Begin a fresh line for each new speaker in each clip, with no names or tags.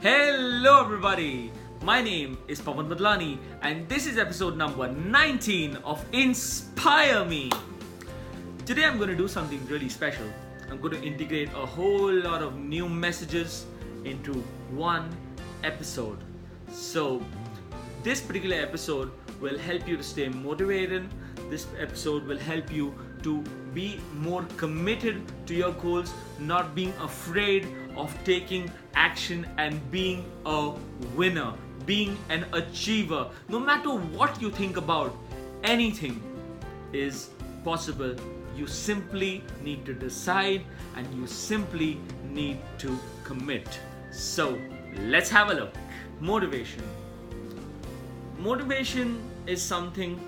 Hello everybody, my name is Pawan Badlani and this is episode number 19 of Inspire Me. Today I'm going to do something really special. I'm going to integrate a whole lot of new messages into one episode. So this particular episode will help you to stay motivated. This episode will help you to be more committed to your goals, not being afraid of taking action and being a winner, being an achiever. No matter what you think about, anything is possible. You simply need to decide and you simply need to commit. So let's have a look. Motivation. Motivation is something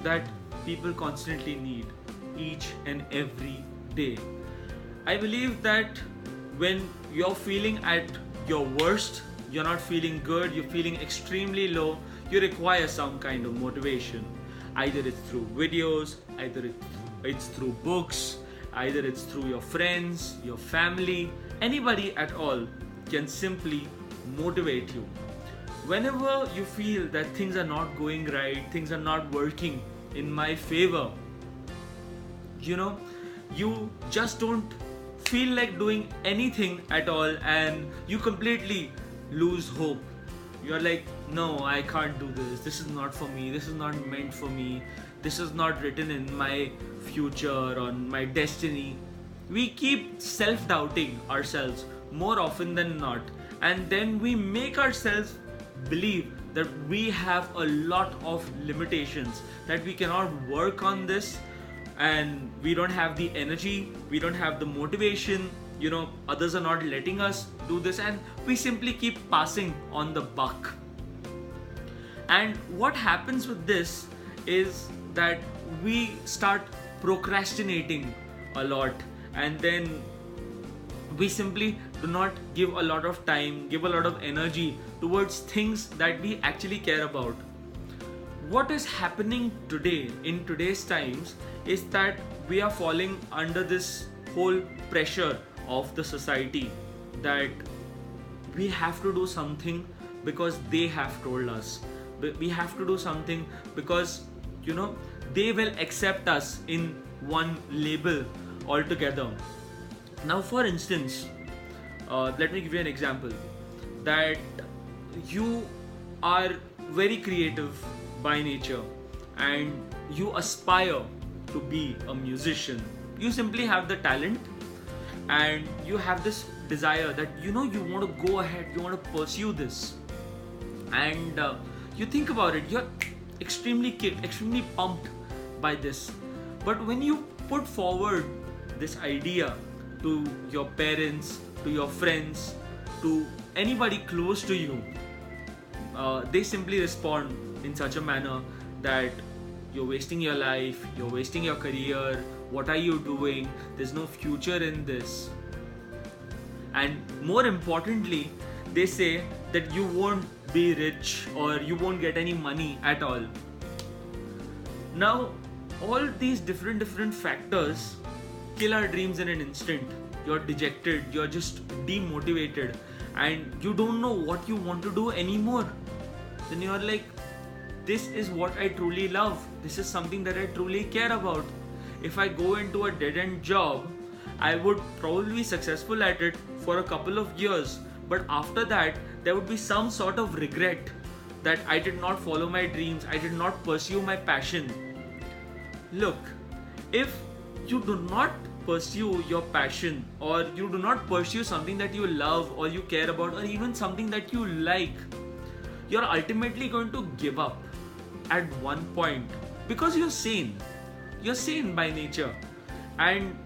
that people constantly need each and every day. I believe that when you're feeling at your worst, you're not feeling good, you're feeling extremely low, you require some kind of motivation. Either it's through videos, either it's through books, either it's through your friends, your family, anybody at all can simply motivate you. Whenever you feel that things are not going right, things are not working in my favor, you just don't feel like doing anything at all and you completely lose hope. You're like, no, I can't do this. This is not for me. This is not meant for me. This is not written in my future or my destiny. We keep self-doubting ourselves more often than not, and then we make ourselves believe that we have a lot of limitations, that we cannot work on this, and we don't have the energy, we don't have the motivation, others are not letting us do this, and we simply keep passing on the buck. And what happens with this is that we start procrastinating a lot, and then we simply do not give a lot of time, give a lot of energy towards things that we actually care about. What is happening today, in today's times, is that we are falling under this whole pressure of the society that we have to do something because they have told us. We have to do something because, they will accept us in one label altogether. Now, for instance, let me give you an example that you are very creative by nature and you aspire to be a musician. You simply have the talent and you have this desire that you want to go ahead, you want to pursue this, and you think about it, you're extremely pumped by this. But when you put forward this idea to your parents, to your friends, to anybody close to you, they simply respond in such a manner that you're wasting your life, you're wasting your career, what are you doing, there's no future in this. And more importantly, they say that you won't be rich or you won't get any money at all. Now, all these different factors kill our dreams in an instant. You're dejected, you're just demotivated, and you don't know what you want to do anymore. Then you're like, this is what I truly love. This is something that I truly care about. If I go into a dead-end job, I would probably be successful at it for a couple of years. But after that, there would be some sort of regret that I did not follow my dreams, I did not pursue my passion. Look, if you do not pursue your passion, or you do not pursue something that you love or you care about, or even something that you like, you're ultimately going to give up at one point because you're sane by nature. And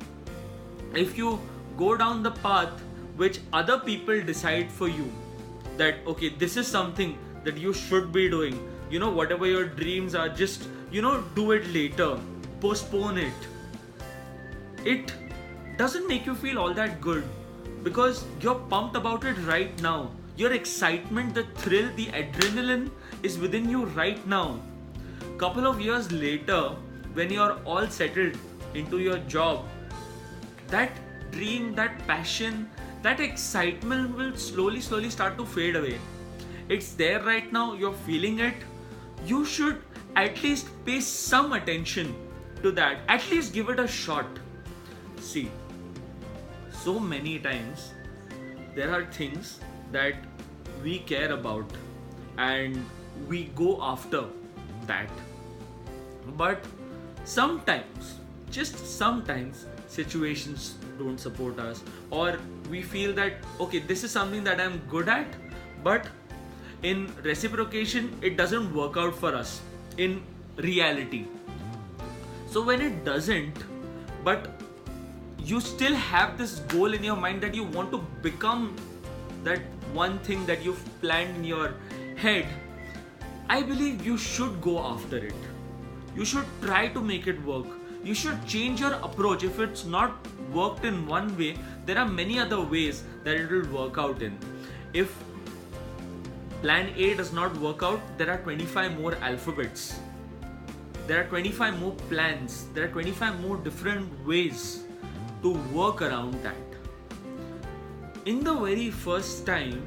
if you go down the path which other people decide for you, that okay, this is something that you should be doing, whatever your dreams are, just do it later, postpone it, it doesn't make you feel all that good because you're pumped about it right now. Your excitement, the thrill, the adrenaline is within you right now. Couple of years later, when you're all settled into your job, that dream, that passion, that excitement will slowly start to fade away. It's there right now, you're feeling it. You should at least pay some attention to that, at least give it a shot. See, so many times there are things that we care about and we go after that, but sometimes, just sometimes, situations don't support us, or we feel that okay, this is something that I'm good at, but in reciprocation it doesn't work out for us in reality. So when it doesn't, but you still have this goal in your mind that you want to become that one thing that you've planned in your head, I believe you should go after it. You should try to make it work. You should change your approach. If it's not worked in one way, there are many other ways that it will work out in. If plan A does not work out, there are 25 more alphabets. There are 25 more plans. There are 25 more different ways to work around that. In the very first time,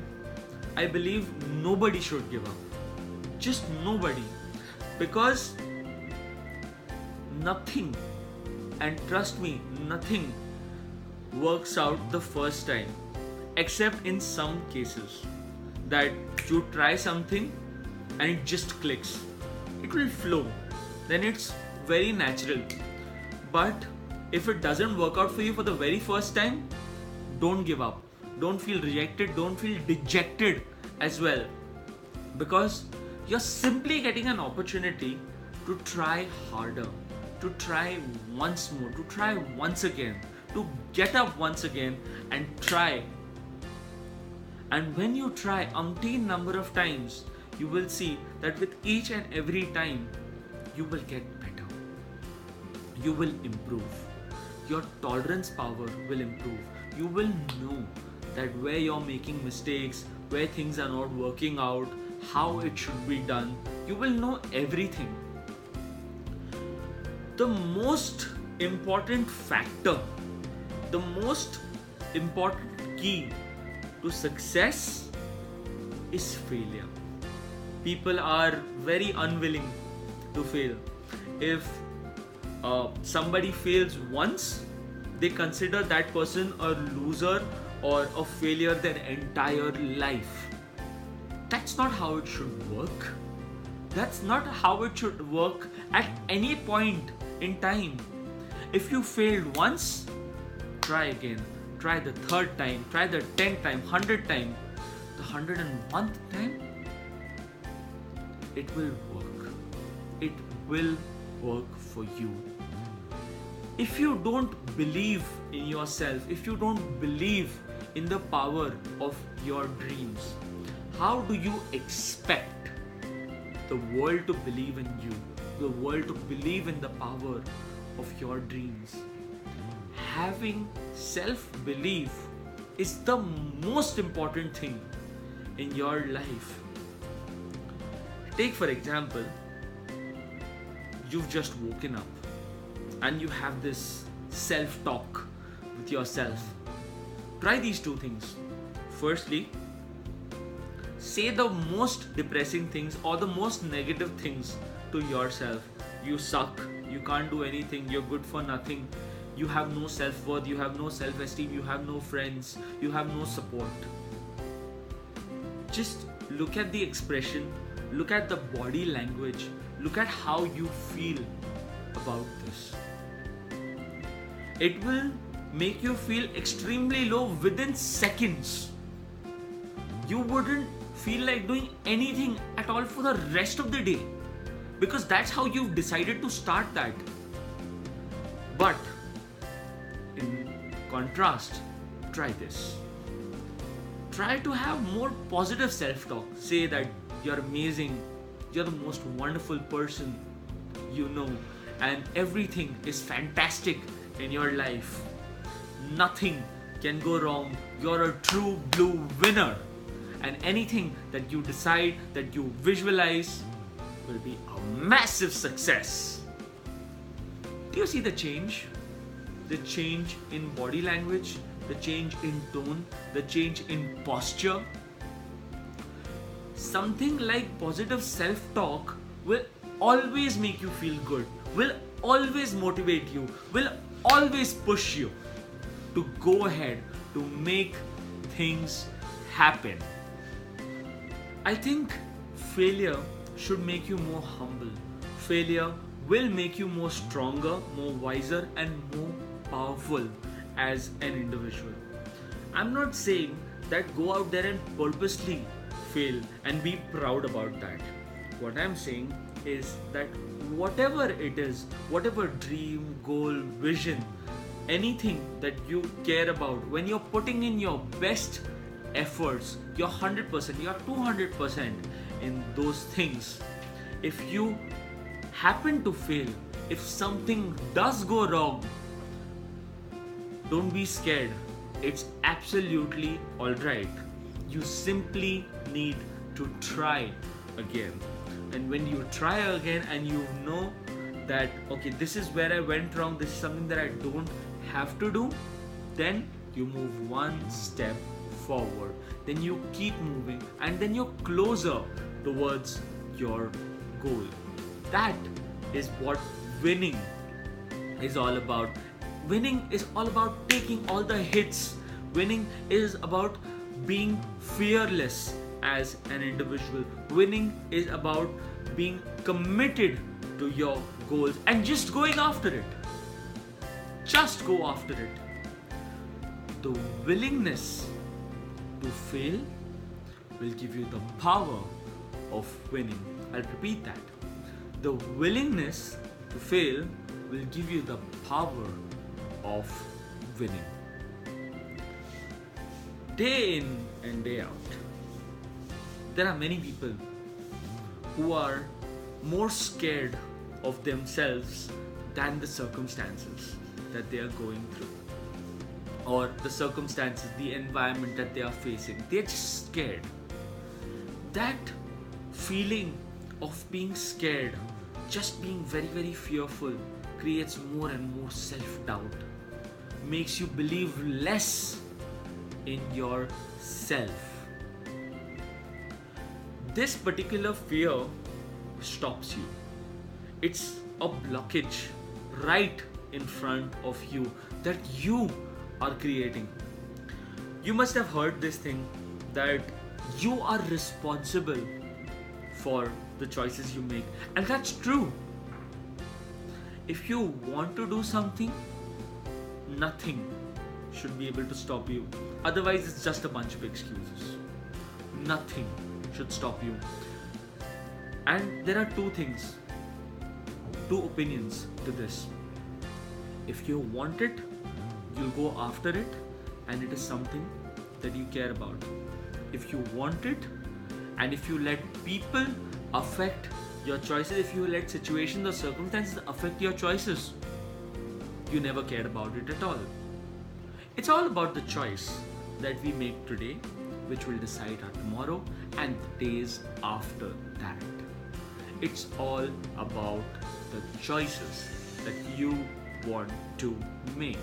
I believe nobody should give up. Just nobody. Because nothing, and trust me, nothing works out the first time, except in some cases that you try something and it just clicks. It will flow. Then it's very natural. But if it doesn't work out for you for the very first time, don't give up. Don't feel rejected. Don't feel dejected as well. Because you're simply getting an opportunity to try harder, to try once more, to try once again, to get up once again and try. And when you try umpteen number of times, you will see that with each and every time, you will get better. You will improve. Your tolerance power will improve. You will know that where you're making mistakes, where things are not working out, how it should be done. You will know everything. The most important factor, the most important key to success is failure. People are very unwilling to fail. If somebody fails once, they consider that person a loser or a failure their entire life. That's not how it should work. That's not how it should work at any point in time. If you failed once, try again. Try the third time, try the 10th time, 100th time, the 101st time. It will work. It will work for you. If you don't believe in yourself, if you don't believe in the power of your dreams, how do you expect the world to believe in you, the world to believe in the power of your dreams? Having self-belief is the most important thing in your life. Take for example, you've just woken up and you have this self-talk with yourself. Try these two things. Firstly, say the most depressing things or the most negative things to yourself. You suck, you can't do anything, you're good for nothing, you have no self-worth, you have no self-esteem, you have no friends, you have no support. Just look at the expression, look at the body language, look at how you feel about this. It will make you feel extremely low within seconds. You wouldn't feel like doing anything at all for the rest of the day, because that's how you've decided to start that. But in contrast, try this. Try to have more positive self-talk. Say that you're amazing, you're the most wonderful person you know, and everything is fantastic in your life. Nothing can go wrong. You're a true blue winner. And anything that you decide, that you visualize, will be a massive success. Do you see the change? The change in body language, the change in tone, the change in posture. Something like positive self-talk will always make you feel good, will always motivate you, will always push you to go ahead, to make things happen. I think failure should make you more humble. Failure will make you more stronger, more wiser, and more powerful as an individual. I'm not saying that go out there and purposely fail and be proud about that. What I'm saying is that whatever it is, whatever dream, goal, vision, anything that you care about, when you're putting in your best efforts, your 100%, your 200% in those things, if you happen to fail, if something does go wrong, don't be scared. It's absolutely alright. You simply need to try again. And when you try again and you know that, okay, this is where I went wrong, this is something that I don't have to do, then you move one step forward. Then you keep moving and then you're closer towards your goal. That is what winning is all about. Winning is all about taking all the hits. Winning is about being fearless as an individual. Winning is about being committed to your goals and just going after it. Just go after it. The willingness to fail will give you the power of winning. I'll repeat that. The willingness to fail will give you the power of winning. Day in and day out, there are many people who are more scared of themselves than the circumstances that they are going through, or the circumstances, the environment that they are facing. They're just scared. That feeling of being scared, just being very, very fearful, creates more and more self-doubt, makes you believe less in yourself. This particular fear stops you. It's a blockage right in front of you that you are creating. You must have heard this thing that you are responsible for the choices you make, and that's true. If you want to do something, nothing should be able to stop you. Otherwise, it's just a bunch of excuses. Nothing should stop you. And there are two things, two opinions to this. If you want it, you'll go after it, and it is something that you care about. If you want it, and if you let people affect your choices, if you let situations or circumstances affect your choices, you never cared about it at all. It's all about the choice that we make today, which will decide our tomorrow and the days after that. It's all about the choices that you want to make.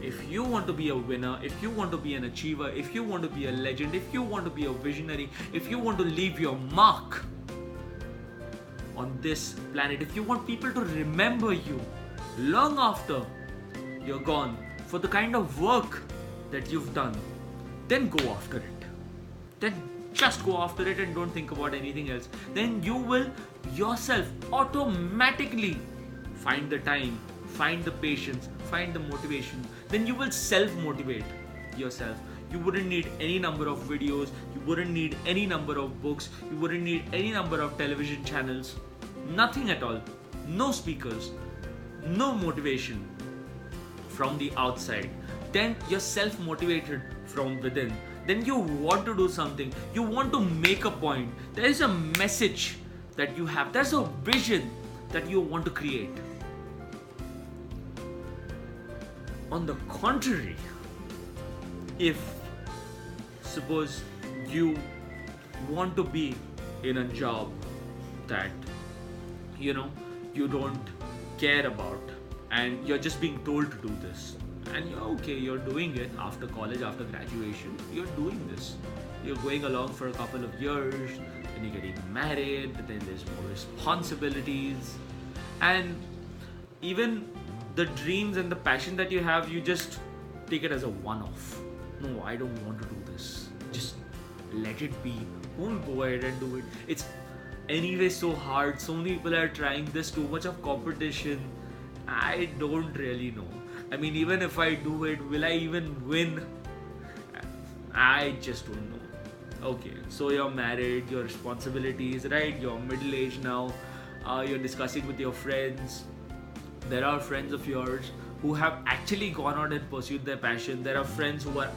If you want to be a winner, if you want to be an achiever, if you want to be a legend, if you want to be a visionary, if you want to leave your mark on this planet, if you want people to remember you long after you're gone for the kind of work that you've done, then go after it. Then just go after it and don't think about anything else. Then you will yourself automatically find the time, find the patience, find the motivation. Then you will self-motivate yourself. You wouldn't need any number of videos, you wouldn't need any number of books, you wouldn't need any number of television channels. Nothing at all. No speakers, no motivation from the outside. Then you're self-motivated from within. Then you want to do something, you want to make a point. There is a message that you have, there's a vision that you want to create. On the contrary, if suppose you want to be in a job that you don't care about, and you're just being told to do this, and you're okay, you're doing it after college, after graduation, you're doing this. You're going along for a couple of years, then you're getting married, then there's more responsibilities, and even the dreams and the passion that you have, you just take it as a one-off. No, I don't want to do this. Just let it be. Don't go ahead and do it. It's anyway so hard. So many people are trying this, too much of competition. I don't really know. I mean, even if I do it, will I even win? I just don't know. Okay, so you're married, your responsibilities, right? You're middle-aged now. You're discussing with your friends. There are friends of yours who have actually gone out and pursued their passion. There are friends who are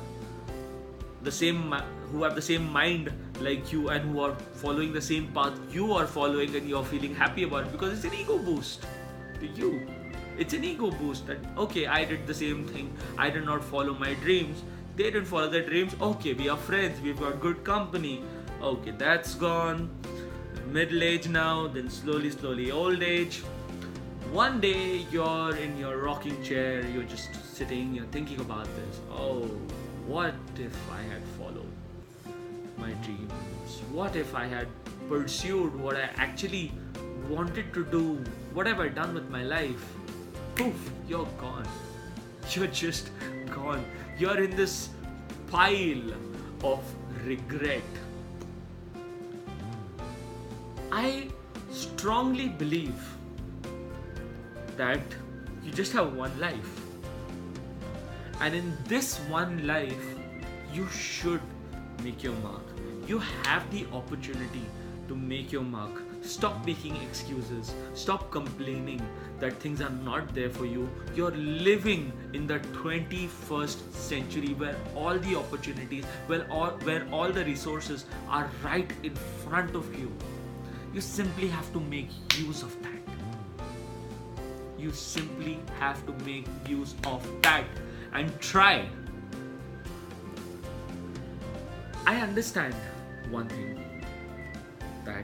who have the same mind like you and who are following the same path you are following, and you're feeling happy about it because it's an ego boost to you. It's an ego boost that, okay, I did the same thing. I did not follow my dreams. They didn't follow their dreams. Okay, we are friends. We've got good company. Okay, that's gone. Middle age now, then slowly old age. One day you're in your rocking chair, you're just sitting, you're thinking about this. Oh, what if I had followed my dreams? What if I had pursued what I actually wanted to do? What have I done with my life? Poof, you're gone. You're just gone. You're in this pile of regret. I strongly believe that you just have one life. And in this one life, you should make your mark. You have the opportunity to make your mark. Stop making excuses. Stop complaining that things are not there for you. You're living in the 21st century where all the opportunities, where all the resources are right in front of you. You simply have to make use of that. You simply have to make use of that and try. I understand one thing, that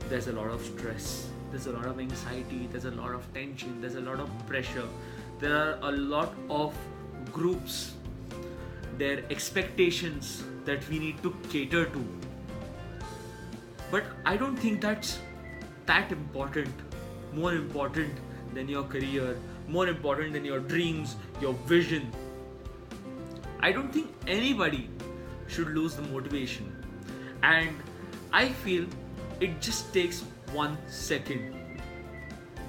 there's a lot of stress, there's a lot of anxiety, there's a lot of tension, there's a lot of pressure, there are a lot of groups, their expectations that we need to cater to. But I don't think that's that important, more important than your career, more important than your dreams, your vision. I don't think anybody should lose the motivation. And I feel it just takes 1 second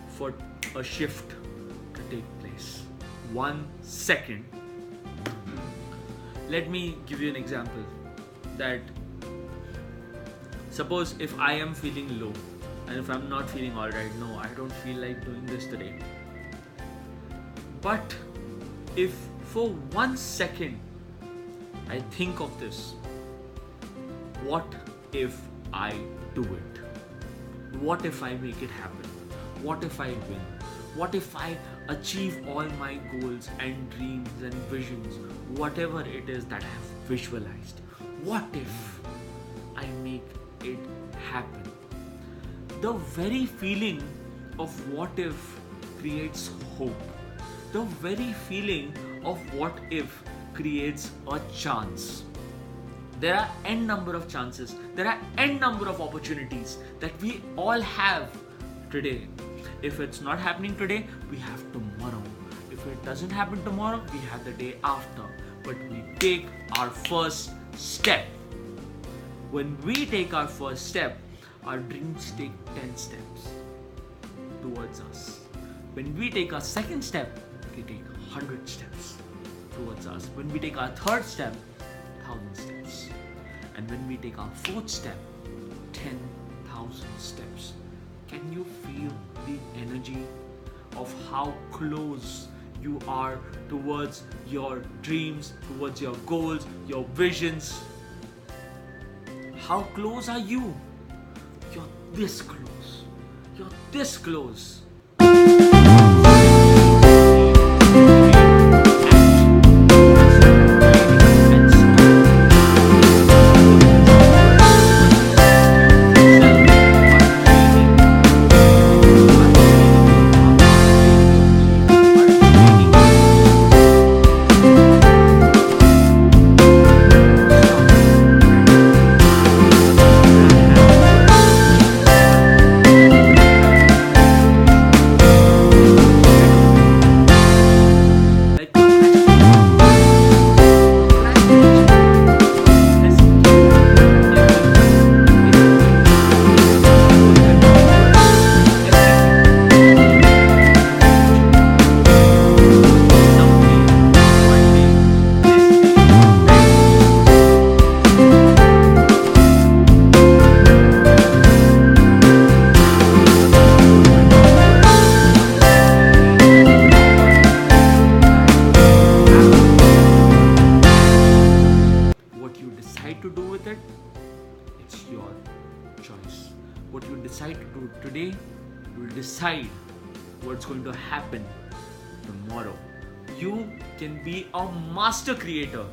for a shift to take place. 1 second. Let me give you an example. That suppose if I am feeling low and if I'm not feeling alright, no, I don't feel like doing this today. But if for 1 second I think of this, what if I do it? What if I make it happen? What if I win? What if I achieve all my goals and dreams and visions, whatever it is that I have visualized? What if I make it happen? The very feeling of what if creates hope. The very feeling of what if creates a chance. There are n number of chances, there are n number of opportunities that we all have today. If it's not happening today, we have tomorrow. If it doesn't happen tomorrow, we have the day after. But we take our first step. When we take our first step, our dreams take 10 steps towards us. When we take our second step, we take 100 steps towards us. When we take our third step, 1,000 steps. And when we take our fourth step, 10,000 steps. Can you feel the energy of how close you are towards your dreams, towards your goals, your visions? How close are you? You're this close. You're this close. choice. What you decide to do today will decide what's going to happen tomorrow. You can be a master creator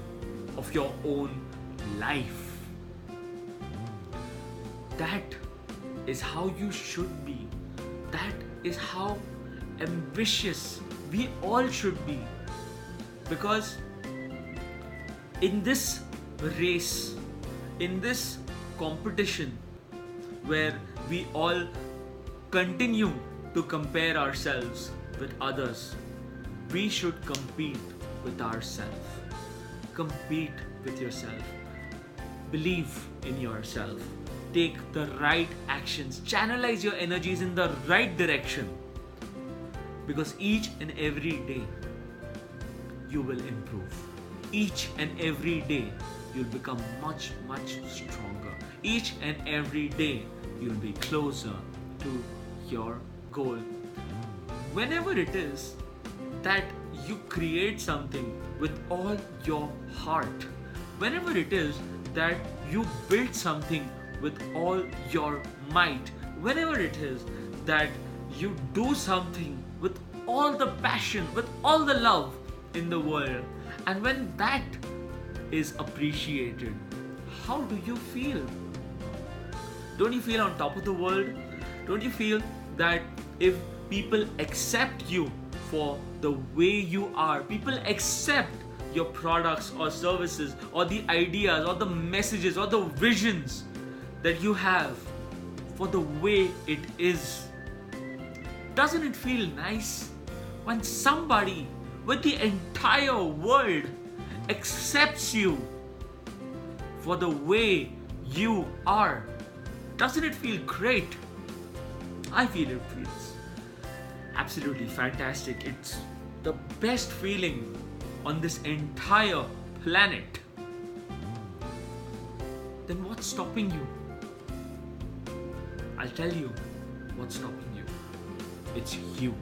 of your own life. That is how you should be. That is how ambitious we all should be. Because in this race, in this competition where we all continue to compare ourselves with others, we should compete with ourselves. Compete with yourself. Believe in yourself. Take the right actions. Channelize your energies in the right direction. Because each and every day you will improve. Each and every day you'll become much, much stronger. Each and every day you'll be closer to your goal. Whenever it is that you create something with all your heart, whenever it is that you build something with all your might, whenever it is that you do something with all the passion, with all the love in the world, and when that is appreciated, how do you feel? Don't you feel on top of the world? Don't you feel that if people accept you for the way you are, people accept your products or services or the ideas or the messages or the visions that you have for the way it is, doesn't it feel nice when somebody with the entire world accepts you for the way you are? Doesn't it feel great? I feel it feels absolutely fantastic. It's the best feeling on this entire planet. Then what's stopping you? I'll tell you what's stopping you. It's you.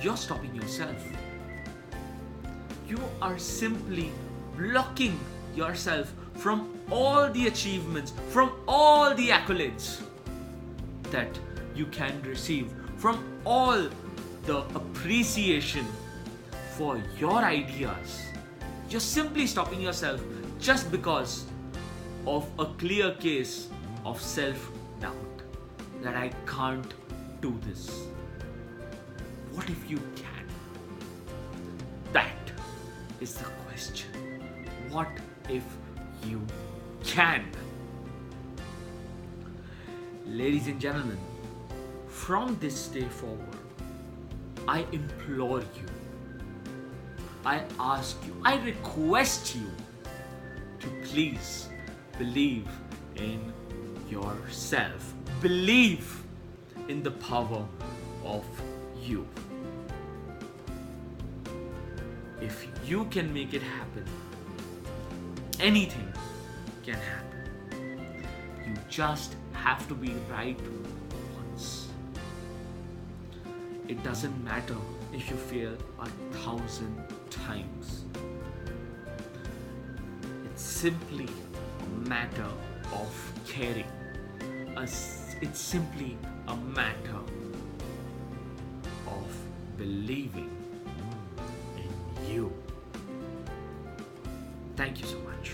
You're stopping yourself. You are simply blocking yourself from all the achievements, from all the accolades that you can receive, from all the appreciation for your ideas. You're simply stopping yourself just because of a clear case of self-doubt that I can't do this. What if you can? That is the question. What if you can? Ladies and gentlemen, from this day forward, I implore you, I ask you, I request you to please believe in yourself. Believe in the power of you. If you can make it happen, anything can happen. You just have to be right once. It doesn't matter if you fail 1,000 times. It's simply a matter of caring. It's simply a matter of believing in you. Thank you so much.